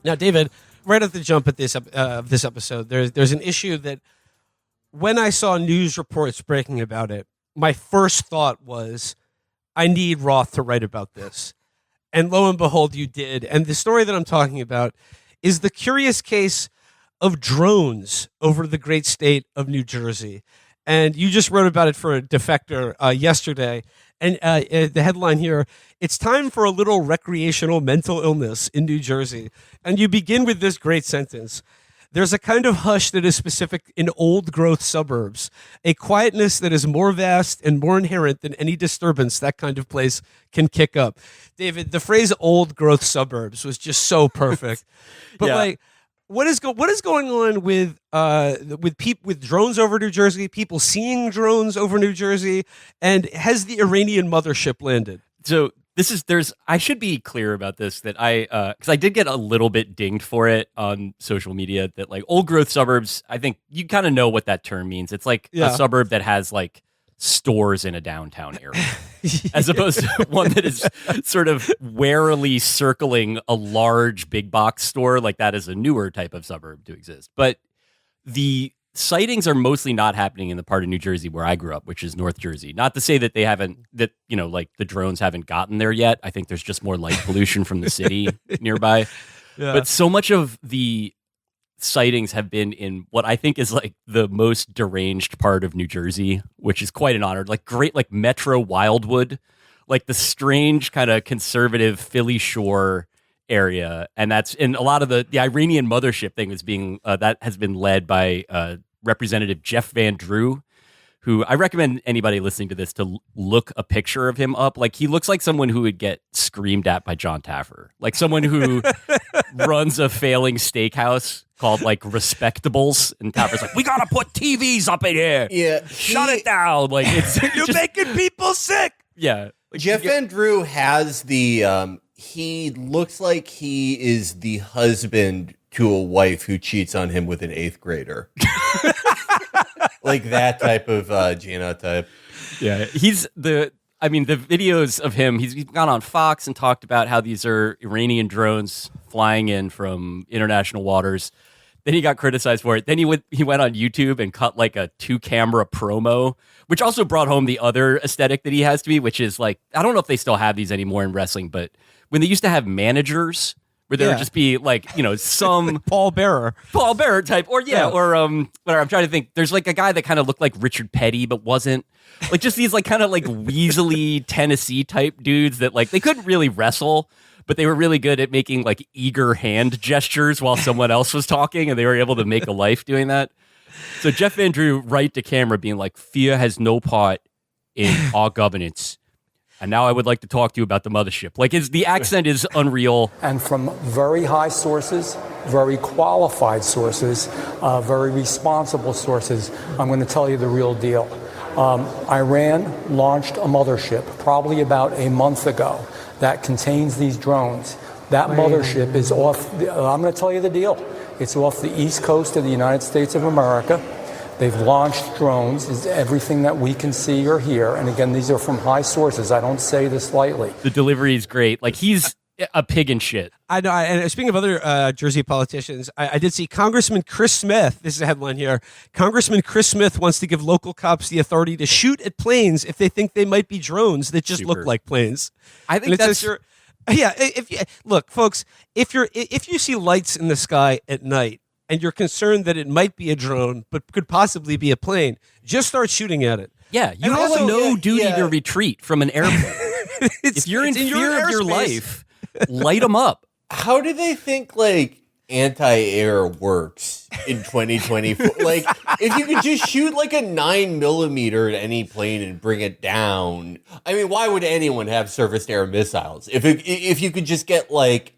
Now, David, right at the jump at this this episode, there's an issue that when I saw news reports breaking about it, my first thought was, I need Roth to write about this. And lo and behold, you did. And the story that I'm talking about is the curious case of drones over the great state of New Jersey. And you just wrote about it for a defector yesterday. And the headline here, it's time for a little recreational mental illness in New Jersey. And you begin with this great sentence. There's a kind of hush that is specific in old-growth suburbs, a quietness that is more vast and more inherent than any disturbance that kind of place can kick up. David, the phrase old-growth suburbs was just so perfect. But like, what is going on with drones over New Jersey, people seeing drones over New Jersey, and has the Iranian mothership landed? So I should be clear about this that because I did get a little bit dinged for it on social media that like old growth suburbs, I think you kind of know what that term means. It's like a suburb that has like stores in a downtown area as opposed to one that is sort of warily circling a large big box store. Like that is a newer type of suburb to exist. But the sightings are mostly not happening in the part of New Jersey where I grew up, which is North Jersey. Not to say that like the drones haven't gotten there yet. I think there's just more light pollution from the city nearby. Yeah. But so much of the sightings have been in what I think is like the most deranged part of New Jersey, which is quite an honor. Like great, like Metro Wildwood, like the strange kind of conservative Philly Shore area, and that's in a lot of the Iranian mothership thing is being that has been led by Representative Jeff Van Drew, who I recommend anybody listening to this to look a picture of him up. Like he looks like someone who would get screamed at by John Taffer, like someone who runs a failing steakhouse called like Respectables, and Taffer's like, we gotta put TVs up in here, shut it down, like it's you're making people sick. Yeah, like, Jeff Van Drew has the he looks like he is the husband to a wife who cheats on him with an 8th grader. Like that type of genotype. Yeah, the videos of him, he's gone on Fox and talked about how these are Iranian drones flying in from international waters. Then he got criticized for it. Then he went on YouTube and cut like a 2-camera promo, which also brought home the other aesthetic that he has to me, which is like, I don't know if they still have these anymore in wrestling, but when they used to have managers where there would just be like, some like Paul Bearer type, or whatever. I'm trying to think. There's like a guy that kind of looked like Richard Petty, but wasn't. Like just these like kind of like weaselly Tennessee type dudes that like they couldn't really wrestle, but they were really good at making like eager hand gestures while someone else was talking, and they were able to make a life doing that. So Jeff Van Drew right to camera being like, fear has no part in our governance. And now I would like to talk to you about the mothership. Like the accent is unreal. And from very high sources, very qualified sources, very responsible sources, I'm going to tell you the real deal. Iran launched a mothership probably about a month ago that contains these drones. That mothership is off, I'm going to tell you the deal. It's off the east coast of the United States of America. They've launched drones. It's everything that we can see or hear. And again, these are from high sources. I don't say this lightly. The delivery is great. Like he's a pig in shit. I know. And speaking of other Jersey politicians, I did see Congressman Chris Smith. This is a headline here. Congressman Chris Smith wants to give local cops the authority to shoot at planes if they think they might be drones that just look like planes. I think that's your. Yeah. Look, folks, if you see lights in the sky at night, and you're concerned that it might be a drone, but could possibly be a plane, just start shooting at it. Yeah, you have no duty to retreat from an airplane. If you're in fear of your life, light them up. How do they think, like, anti-air works in 2024? Like, if you could just shoot, like, a 9mm at any plane and bring it down, I mean, why would anyone have surface air missiles? If you could just get, like,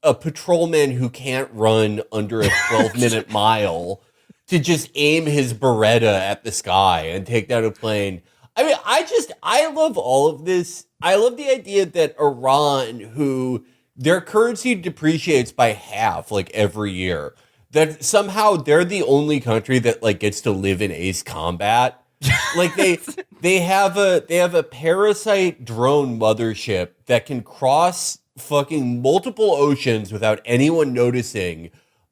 a patrolman who can't run under a 12-minute mile to just aim his Beretta at the sky and take down a plane. I mean, I love all of this. I love the idea that Iran, who their currency depreciates by half like every year, that somehow they're the only country that like gets to live in ace combat. Like they have a parasite drone mothership that can cross fucking multiple oceans without anyone noticing.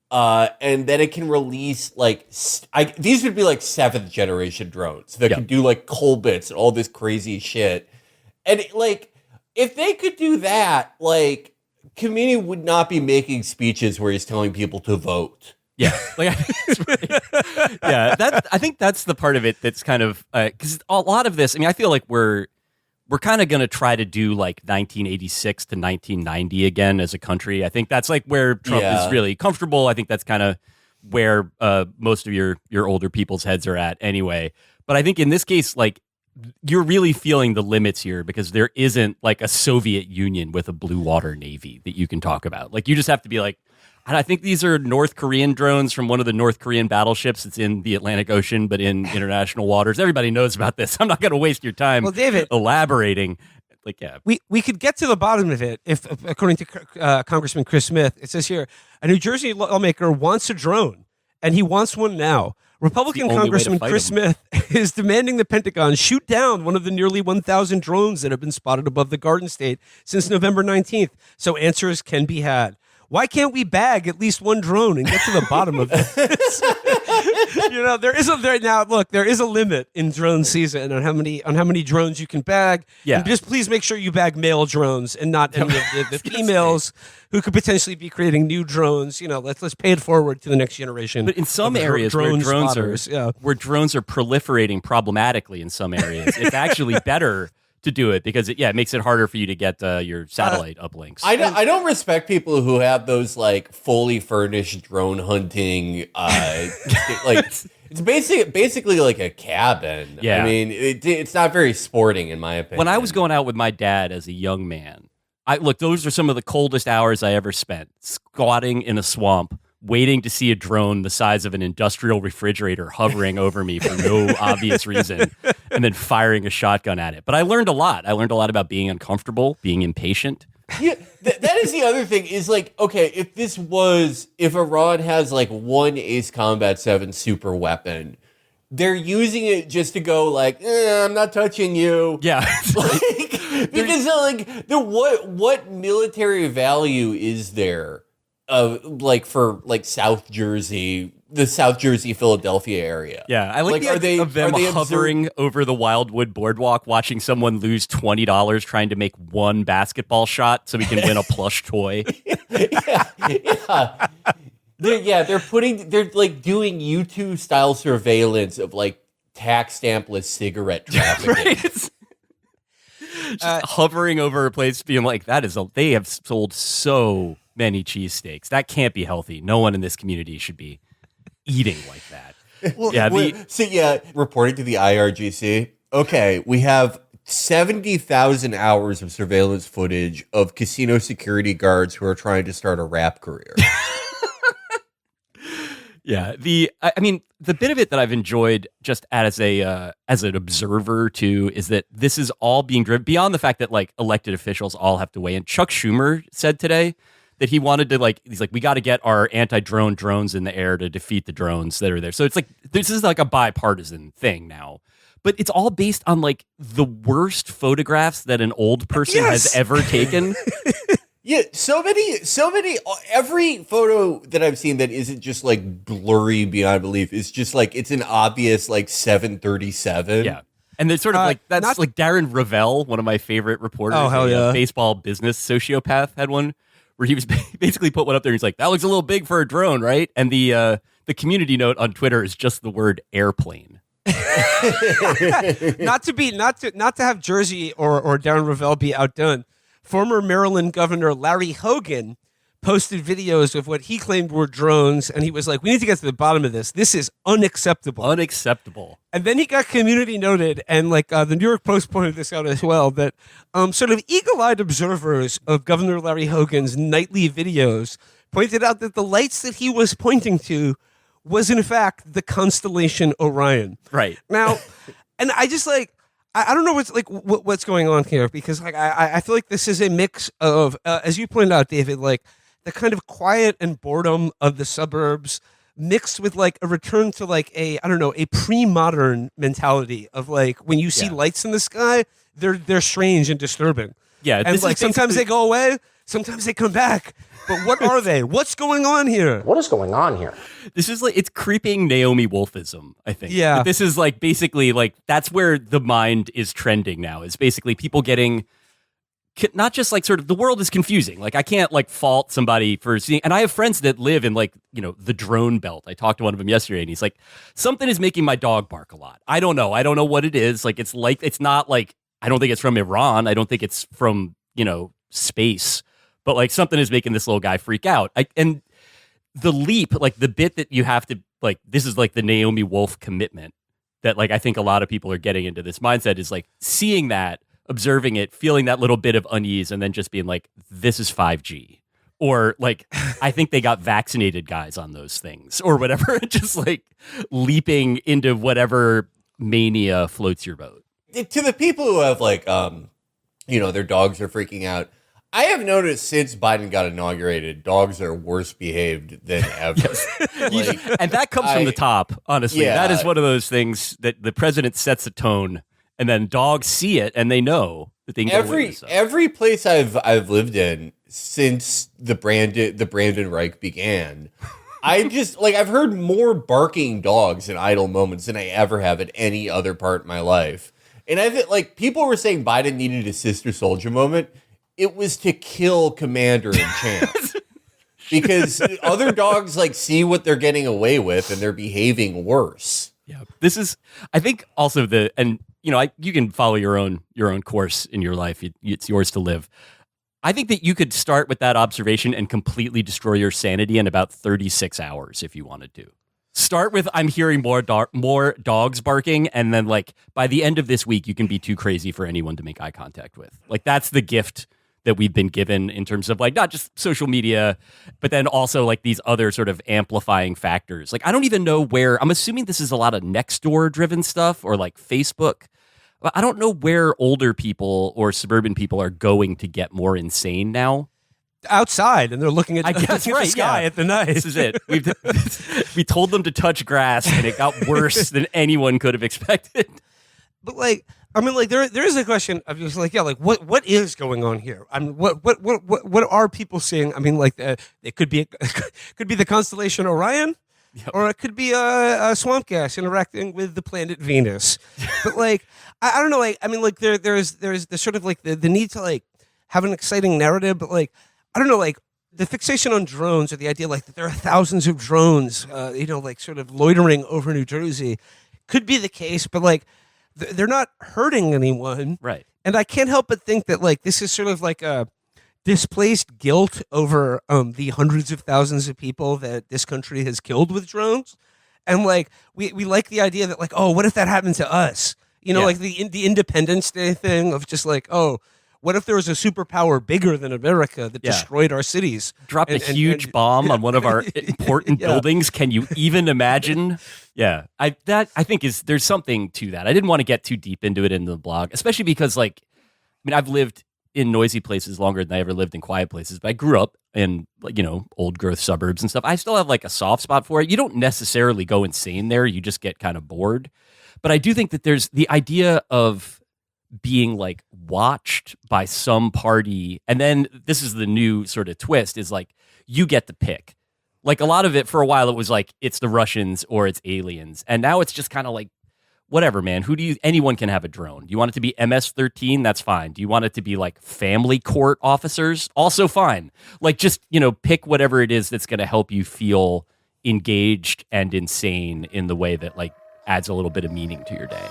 And then it can release like these would be like 7th generation drones that can do like Colbits and all this crazy shit. And like if they could do that, like Community would not be making speeches where he's telling people to vote. Yeah, like yeah. I think that's the part of it that's kind of because a lot of this. I mean, I feel like we're kind of going to try to do like 1986 to 1990 again as a country. I think that's like where Trump is really comfortable. I think that's kind of where most of your older people's heads are at anyway. But I think in this case, like you're really feeling the limits here because there isn't like a Soviet Union with a blue water navy that you can talk about. Like you just have to be like, and I think these are North Korean drones from one of the North Korean battleships. It's in the Atlantic Ocean, but in international waters. Everybody knows about this. I'm not going to waste your time elaborating. Like, yeah. We could get to the bottom of it if according to Congressman Chris Smith, it says here, a New Jersey lawmaker wants a drone, and he wants one now. Republican Congressman Chris Smith is demanding the Pentagon shoot down one of the nearly 1,000 drones that have been spotted above the Garden State since November 19th, so answers can be had. Why can't we bag at least one drone and get to the bottom of this? There is a limit in drone season on how many drones you can bag. Yeah. And just please make sure you bag male drones and not any of the females who could potentially be creating new drones. Let's pay it forward to the next generation. But in some areas where drones are proliferating problematically in some areas, it's actually better to do it because it makes it harder for you to get your satellite uplinks. I don't respect people who have those like fully furnished drone hunting like it's basically like a cabin. Yeah. I mean it's not very sporting in my opinion. When I was going out with my dad as a young man, those are some of the coldest hours I ever spent, squatting in a swamp waiting to see a drone the size of an industrial refrigerator hovering over me for no obvious reason, and then firing a shotgun at it. But I learned a lot. I learned a lot about being uncomfortable, being impatient. Yeah, that is the other thing is like, okay, if Iran has like one Ace Combat 7 super weapon, they're using it just to go like, I'm not touching you. Yeah. Because what military value is there? For South Jersey, the South Jersey, Philadelphia area. Yeah, I like the idea of them hovering over the Wildwood Boardwalk, watching someone lose $20 trying to make one basketball shot so he can win a plush toy. Yeah. They're like doing YouTube style surveillance of like tax stampless cigarette trafficking. Right? Just hovering over a place, being like, they have sold so many cheesesteaks. That can't be healthy. No one in this community should be eating like that. Well, reporting to the IRGC. Okay, we have 70,000 hours of surveillance footage of casino security guards who are trying to start a rap career. Yeah, the bit of it that I've enjoyed just as an observer too is that this is all being driven beyond the fact that like elected officials all have to weigh in. Chuck Schumer said today that he wanted to he's like, we got to get our anti-drone drones in the air to defeat the drones that are there. So it's like this is like a bipartisan thing now. But it's all based on like the worst photographs that an old person has ever taken. Yeah, so many. Every photo that I've seen that isn't just like blurry beyond belief is just like it's an obvious like 737. Yeah, and it's sort of like that's like Darren Ravel, one of my favorite reporters. Oh hell yeah, baseball business sociopath had one where he was basically put one up there. And he's like, that looks a little big for a drone, right? And the community note on Twitter is just the word airplane. not to have Jersey or Darren Ravel be outdone. Former Maryland Governor Larry Hogan posted videos of what he claimed were drones, and he was like, we need to get to the bottom of this. This is unacceptable. Unacceptable. And then he got community noted, and the New York Post pointed this out as well, that sort of eagle-eyed observers of Governor Larry Hogan's nightly videos pointed out that the lights that he was pointing to was, in fact, the constellation Orion. Right. Now, and I just I don't know what's going on here, because I feel like this is a mix of as you pointed out, David, like the kind of quiet and boredom of the suburbs mixed with like a return to like a pre-modern mentality of like when you see lights in the sky, they're strange and disturbing. Yeah, and like sometimes they go away, Sometimes they come back. But what are they? What's going on here? What is going on here? This is like, it's creeping Naomi Wolfism, I think. Yeah. But this is like basically like, that's where the mind is trending now, is basically people getting, not just like sort of, the world is confusing. Like I can't like fault somebody for seeing, and I have friends that live in like, you know, the drone belt. I talked to one of them yesterday and he's like, something is making my dog bark a lot. I don't know what it is. Like, it's not like, I don't think it's from Iran. I don't think it's from, you know, space, but like something is making this little guy freak out. And the leap, like the bit that you have to, like, this is like the Naomi Wolf commitment that like I think a lot of people are getting into this mindset, is like seeing that, observing it, feeling that little bit of unease, and then just being like, this is 5G. Or like, I think they got vaccinated guys on those things or whatever. Just like leaping into whatever mania floats your boat. To the people who have like, you know, their dogs are freaking out, I have noticed since Biden got inaugurated, dogs are worse behaved than ever. Like, and that comes from the top, honestly. Yeah. That is one of those things that the president sets a tone, and then dogs see it and they know that they can get away with stuff. Every place I've lived in since the Brandon Reich began, I just like, I've heard more barking dogs in idle moments than I ever have at any other part of my life. And I think like people were saying Biden needed a Sister Soldier moment. It was to kill Commander and Champ. Because other dogs like see what they're getting away with and they're behaving worse. Yeah. This is, I think also and you know, you can follow your own course in your life. It's yours to live. I think that you could start with that observation and completely destroy your sanity in about 36 hours if you wanted to. Start with, I'm hearing more dogs barking, and then like by the end of this week, you can be too crazy for anyone to make eye contact with. Like that's the gift that we've been given in terms of like not just social media, but then also like these other sort of amplifying factors. Like I don't even know where, I'm assuming this is a lot of Nextdoor driven stuff or like Facebook. I don't know where older people or suburban people are going to get more insane now. Outside, and they're looking at, I guess, the sky at the night. This is it. We told them to touch grass, and it got worse than anyone could have expected. But like, I mean, like there is a question of just like, yeah, like what is going on here? I mean, what are people seeing? I mean, like it could be the constellation Orion, yep, or it could be a swamp gas interacting with the planet Venus. But like, I don't know. Like, I mean, like there's the sort of like the need to like have an exciting narrative, but like, I don't know, like the fixation on drones, or the idea like that there are thousands of drones, you know, like sort of loitering over New Jersey, could be the case, but like they're not hurting anyone, right? And I can't help but think that like this is sort of like a displaced guilt over the hundreds of thousands of people that this country has killed with drones, and like we like the idea that like, oh, what if that happened to us? You know, like the Independence Day thing of just like, oh, what if there was a superpower bigger than America that destroyed our cities? Dropped a huge bomb on one of our important buildings. Can you even imagine? Yeah. I think there's something to that. I didn't want to get too deep into it in the blog, especially because like, I mean, I've lived in noisy places longer than I ever lived in quiet places, but I grew up in, like, you know, old growth suburbs and stuff. I still have like a soft spot for it. You don't necessarily go insane there. You just get kind of bored. But I do think that there's the idea of being like watched by some party, and then this is the new sort of twist, is like you get to pick. Like a lot of it for a while it was like it's the Russians or it's aliens, and now it's just kind of like whatever, man. Anyone can have a drone. Do you want it to be MS-13? That's fine. Do you want it to be like family court officers? Also fine. Like just, you know, pick whatever it is that's going to help you feel engaged and insane in the way that like adds a little bit of meaning to your day.